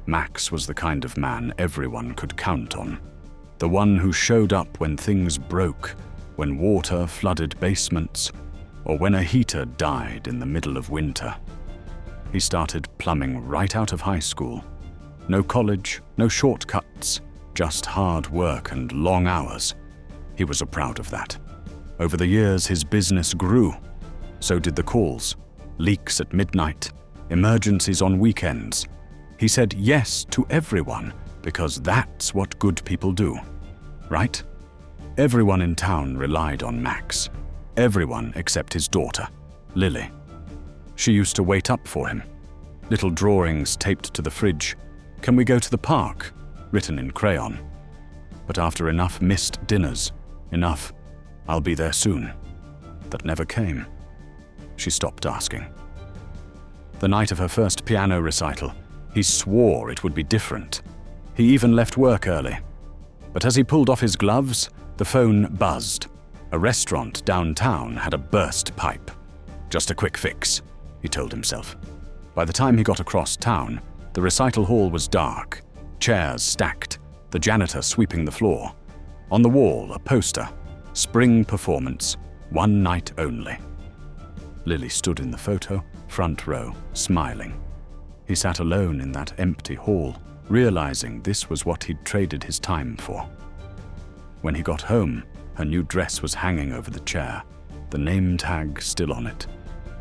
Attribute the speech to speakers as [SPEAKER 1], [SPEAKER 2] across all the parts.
[SPEAKER 1] Max was the kind of man everyone could count on. The one who showed up when things broke, when water flooded basements, or when a heater died in the middle of winter. He started plumbing right out of high school. No college, no shortcuts, just hard work and long hours. He was proud of that. Over the years, his business grew. So did the calls, leaks at midnight, emergencies on weekends. He said yes to everyone because that's what good people do, right? Everyone in town relied on Max. Everyone except his daughter, Lily. She used to wait up for him. Little drawings taped to the fridge. "Can we go to the park?" written in crayon. But after enough missed dinners, enough "I'll be there soon," that never came, she stopped asking. The night of her first piano recital, he swore it would be different. He even left work early. But as he pulled off his gloves, the phone buzzed. A restaurant downtown had a burst pipe. Just a quick fix, he told himself. By the time he got across town, the recital hall was dark, chairs stacked, the janitor sweeping the floor. On the wall, a poster, "Spring performance, one night only." Lily stood in the photo, front row, smiling. He sat alone in that empty hall, realizing this was what he'd traded his time for. When he got home, her new dress was hanging over the chair, the name tag still on it.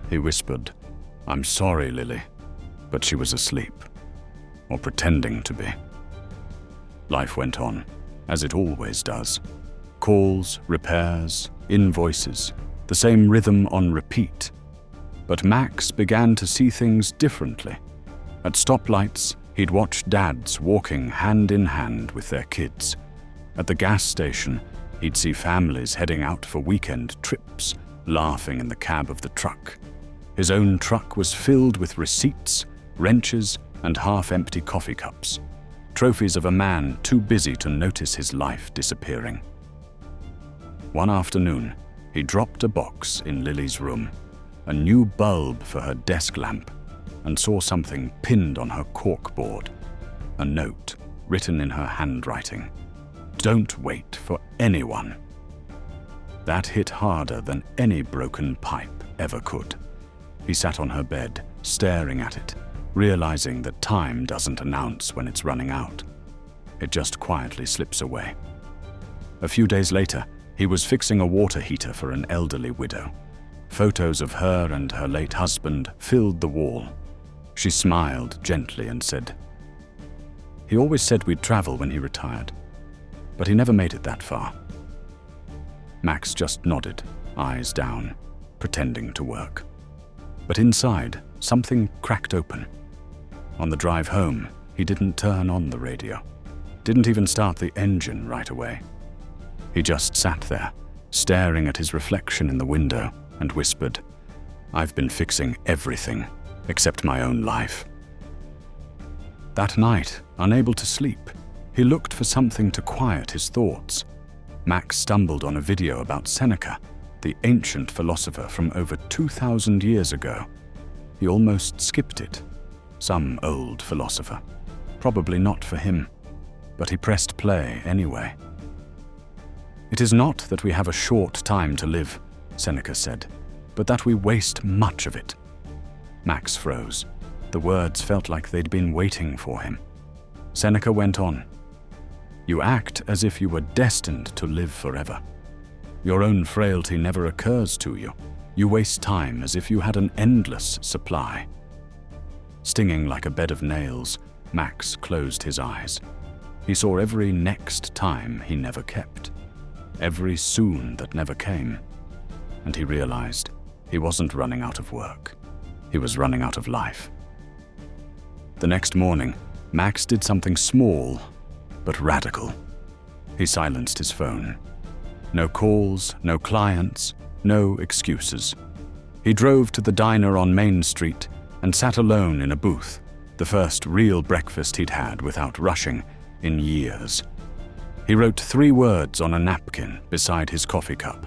[SPEAKER 1] He whispered, "I'm sorry, Lily," but she was asleep, or pretending to be. Life went on, as it always does. Calls, repairs, invoices, the same rhythm on repeat. But Max began to see things differently. At stoplights, he'd watch dads walking hand in hand with their kids. At the gas station, he'd see families heading out for weekend trips, laughing in the cab of the truck. His own truck was filled with receipts, wrenches, and half-empty coffee cups, trophies of a man too busy to notice his life disappearing. One afternoon, he dropped a box in Lily's room, a new bulb for her desk lamp, and saw something pinned on her corkboard, a note written in her handwriting. "Don't wait for anyone." That hit harder than any broken pipe ever could. He sat on her bed, staring at it, realizing that time doesn't announce when it's running out. It just quietly slips away. A few days later, he was fixing a water heater for an elderly widow. Photos of her and her late husband filled the wall. She smiled gently and said, "He always said we'd travel when he retired, but he never made it that far." Max just nodded, eyes down, pretending to work. But inside, something cracked open. On the drive home, he didn't turn on the radio, didn't even start the engine right away. He just sat there, staring at his reflection in the window, and whispered, "I've been fixing everything except my own life." That night, unable to sleep, he looked for something to quiet his thoughts. Max stumbled on a video about Seneca, the ancient philosopher from over 2,000 years ago. He almost skipped it. Some old philosopher. Probably not for him, but he pressed play anyway. "It is not that we have a short time to live," Seneca said, "but that we waste much of it." Max froze. The words felt like they'd been waiting for him. Seneca went on, "You act as if you were destined to live forever. Your own frailty never occurs to you. You waste time as if you had an endless supply." Stinging like a bed of nails, Max closed his eyes. He saw every next time he never kept, every soon that never came, and he realized he wasn't running out of work. He was running out of life. The next morning, Max did something small, but radical. He silenced his phone. No calls, no clients, no excuses. He drove to the diner on Main Street and sat alone in a booth, the first real breakfast he'd had without rushing in years. He wrote 3 words on a napkin beside his coffee cup.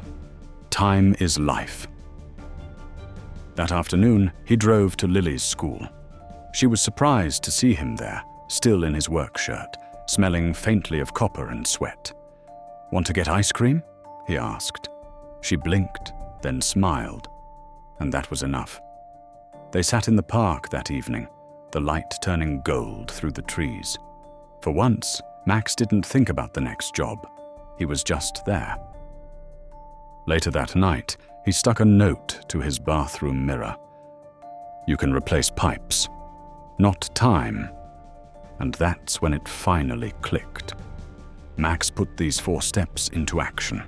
[SPEAKER 1] "Time is life." That afternoon, he drove to Lily's school. She was surprised to see him there, still in his work shirt, smelling faintly of copper and sweat. "Want to get ice cream?" he asked. She blinked, then smiled, and that was enough. They sat in the park that evening, the light turning gold through the trees. For once, Max didn't think about the next job. He was just there. Later that night, he stuck a note to his bathroom mirror. "You can replace pipes, not time." And that's when it finally clicked. Max put these 4 steps into action.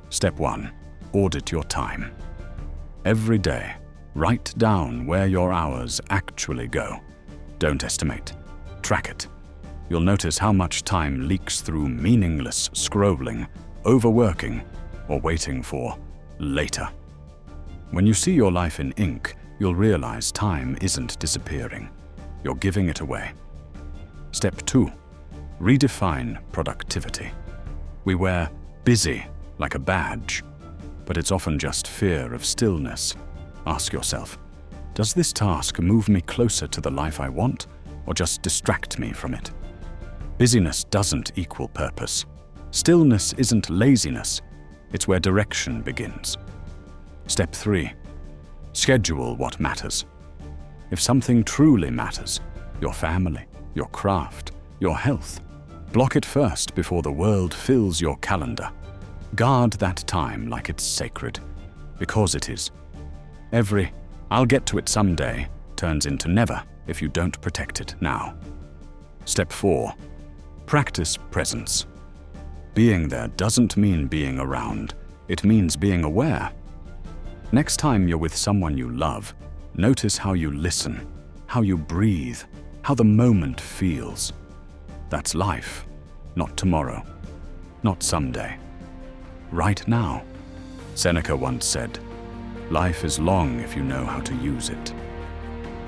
[SPEAKER 1] Step 1, audit your time. Every day, write down where your hours actually go. Don't estimate. Track it. You'll notice how much time leaks through meaningless scrolling, overworking, or waiting for later. When you see your life in ink, you'll realize time isn't disappearing. You're giving it away. Step 2, redefine productivity. We wear busy like a badge, but it's often just fear of stillness. Ask yourself, does this task move me closer to the life I want, or just distract me from it? Busyness doesn't equal purpose. Stillness isn't laziness. It's where direction begins. Step 3, schedule what matters. If something truly matters, your family, your craft, your health, block it first before the world fills your calendar. Guard that time like it's sacred, because it is. Every "I'll get to it someday" turns into never if you don't protect it now. Step 4, practice presence. Being there doesn't mean being around. It means being aware. Next time you're with someone you love, notice how you listen, how you breathe, how the moment feels. That's life, not tomorrow, not someday. Right now. Seneca once said, "Life is long if you know how to use it."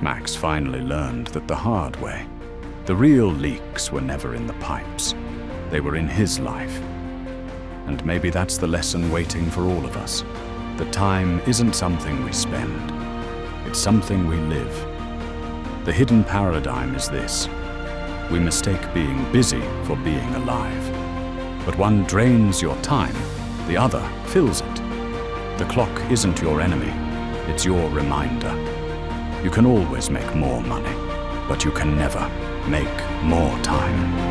[SPEAKER 1] Max finally learned that the hard way. The real leaks were never in the pipes. They were in his life. And maybe that's the lesson waiting for all of us. That time isn't something we spend. It's something we live. The hidden paradigm is this. We mistake being busy for being alive. But one drains your time, the other fills it. The clock isn't your enemy, it's your reminder. You can always make more money, but you can never make more time.